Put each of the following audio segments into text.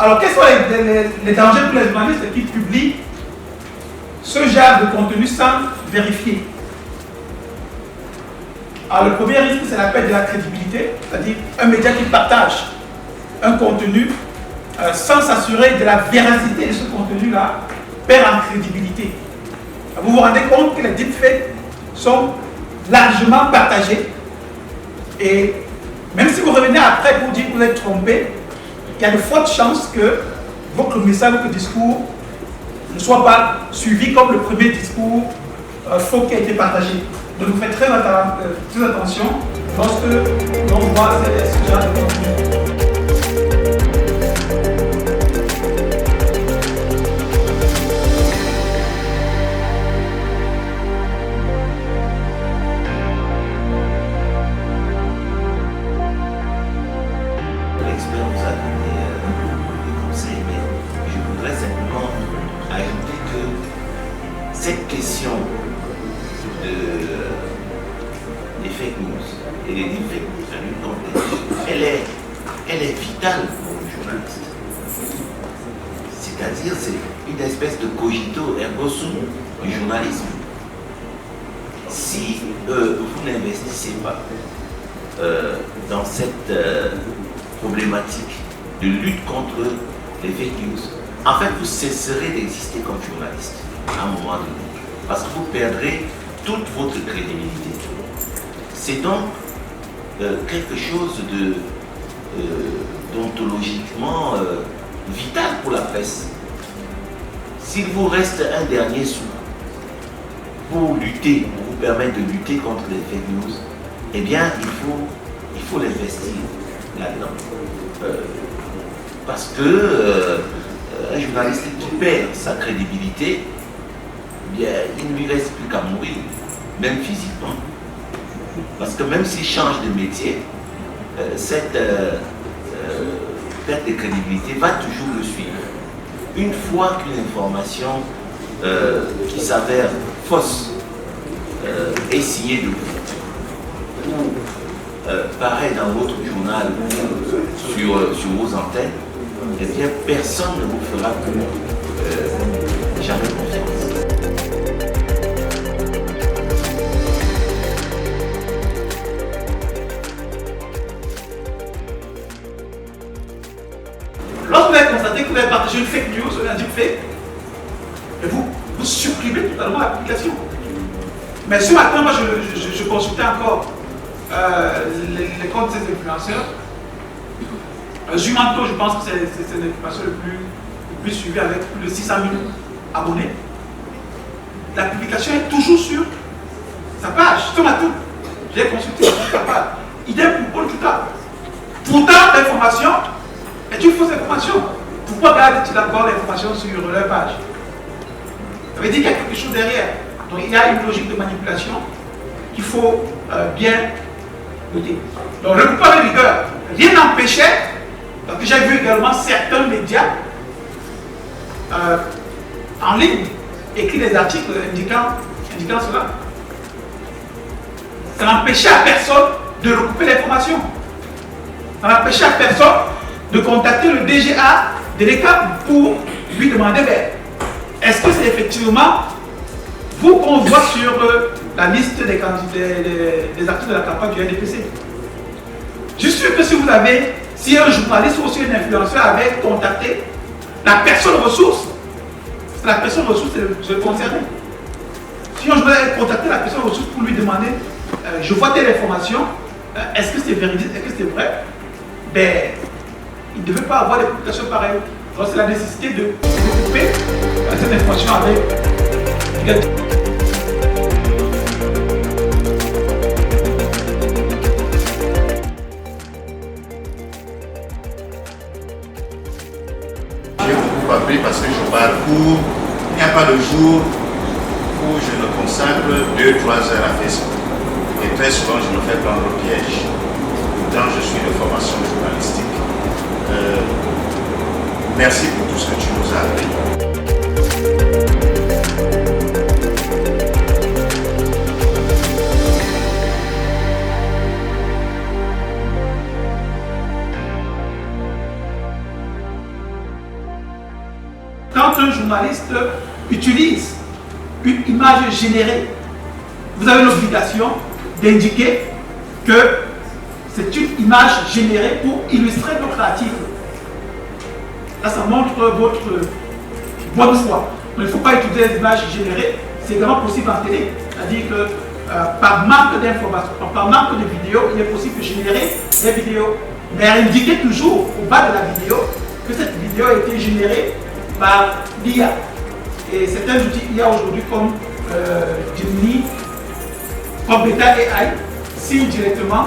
Alors, quels sont les dangers pour les journalistes qui publient ce genre de contenu sans vérifier? Alors, le premier risque, c'est la perte de la crédibilité, c'est-à-dire un média qui partage un contenu sans s'assurer de la véracité de ce contenu-là perd en crédibilité. Vous vous rendez compte que les deepfakes sont largement partagés et même si vous revenez après pour dire que vous êtes trompé, il y a de fortes chances que votre message, votre discours ne soit pas suivi comme le premier discours faux qui a été partagé. Donc vous faites très attention lorsque l'on voit ce genre de contenu. L'expert vous a donné des conseils, mais je voudrais simplement ajouter que cette question des fake news et des deepfakes, elle est vitale pour le journaliste. C'est-à-dire, c'est une espèce de cogito ergo sum du journalisme. Si vous n'investissez pas dans cette problématique de lutte contre les fake news, en fait, vous cesserez d'exister comme journaliste à un moment donné, parce que vous perdrez toute votre crédibilité. C'est donc quelque chose de d'ontologiquement vital pour la presse. S'il vous reste un dernier sou pour lutter, pour vous permettre de lutter contre les fake news, eh bien, il faut l'investir là-dedans. Parce que un journaliste qui perd sa crédibilité, eh bien, il ne lui reste plus qu'à mourir, même physiquement. Parce que même s'il change de métier, cette perte de crédibilité va toujours le suivre. Une fois qu'une information qui s'avère fausse est signée de vous, ou paraît dans votre journal sur vos antennes, eh bien personne ne vous fera plus jamais confiance. Lorsque vous avez constaté que vous avez partagé une fake news, un deepfake, vous supprimez totalement l'application. Mais ce matin, moi, je consultais encore les comptes de ces influenceurs. Jumanto, je pense que c'est l'influenceur le plus suivi avec plus de 600 000 abonnés. La publication est toujours sur sa page. Ce matin, j'ai consulté sa page. Idem pour Paul Tuta. Pourtant, l'information est une fausse information. Pourquoi gardes-tu d'abord l'information sur leur page? Ça veut dire qu'il y a quelque chose derrière. Donc il y a une logique de manipulation qu'il faut bien noter. Donc le coupable de rigueur, rien n'empêchait, parce que j'ai vu également certains médias en ligne écrire des articles indiquant cela. Ça n'empêchait à personne de recouper l'information. Ça n'empêchait à personne de contacter le DGA de l'ECAP pour lui demander est-ce que c'est effectivement vous qu'on voit sur la liste des acteurs de la campagne du NDPC. Je suis sûr que si un journaliste ou aussi un influenceur avait contacté la personne ressource, c'est la personne ressource c'est le concerné. Si un journaliste avait contacté la personne ressource pour lui demander je vois telle information, est-ce que c'est véridique, est-ce que c'est vrai, il ne devait pas avoir des publications pareilles. Donc c'est la nécessité de couper cette information avec. J'ai beaucoup appris parce que je parcours. Il n'y a pas de jour où je ne consacre 2-3 heures à Facebook. Et très souvent, je me fais prendre au piège. Pourtant, je suis de formation journalistique. Merci pour tout ce que tu nous as appris. générée, vous avez l'obligation d'indiquer que c'est une image générée pour illustrer votre article. Là, ça montre votre bonne foi. Il ne faut pas utiliser des images générées. C'est également possible en télé. C'est-à-dire que par manque d'informations, par manque de vidéos, il est possible de générer des vidéos. Mais indiquer toujours au bas de la vidéo que cette vidéo a été générée par l'IA. Et certains outils IA aujourd'hui comme Gemini, comme Beta AI, signent directement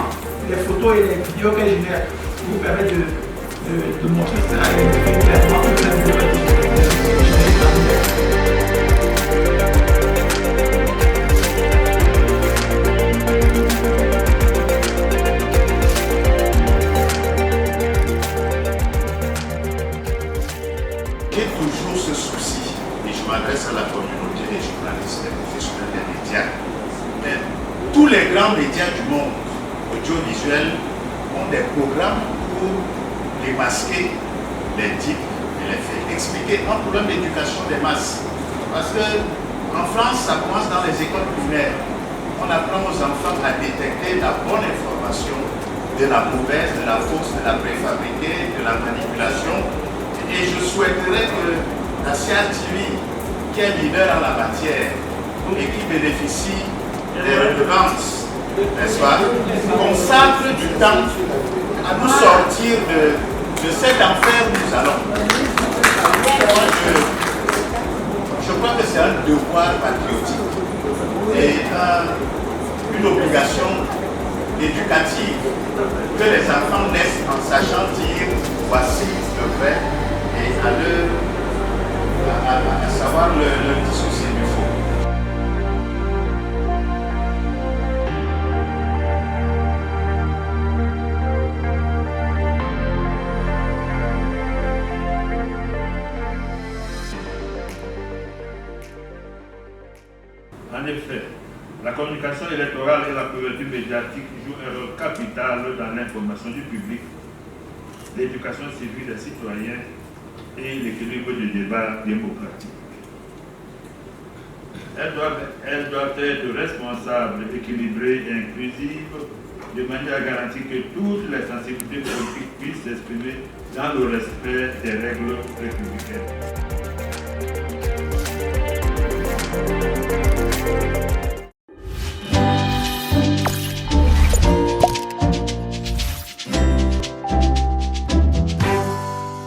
les photos et les vidéos qu'elle génère pour vous permettre de montrer cela et de montrer clairement que la vidéo a été générée par l'IA. J'ai toujours ce souci, et je m'adresse à la communauté des journalistes, des professionnels des médias. Mais tous les grands médias du monde audiovisuels ont des programmes pour démasquer les types et les faits, expliquer un problème d'éducation des masses. Parce qu'en France, ça commence dans les écoles primaires. On apprend aux enfants à détecter la bonne information de la mauvaise, de la fausse, de la préfabriquée, de la manipulation. Et je souhaiterais que la CRTV, qui est leader en la matière et qui bénéficie des redevances, n'est-ce pas, consacre du temps à nous sortir de cet enfer où nous allons. Moi, je crois que c'est un devoir patriotique et une obligation éducative que les enfants naissent en sachant dire voici le vrai et à savoir le dissocier du faux. En effet, la communication électorale et la couverture médiatique jouent un rôle capital dans l'information du public, l'éducation civique des citoyens et l'équilibre du débat démocratique. Elles doivent être responsables, équilibrées et inclusives, de manière à garantir que toutes les sensibilités politiques puissent s'exprimer dans le respect des règles républicaines.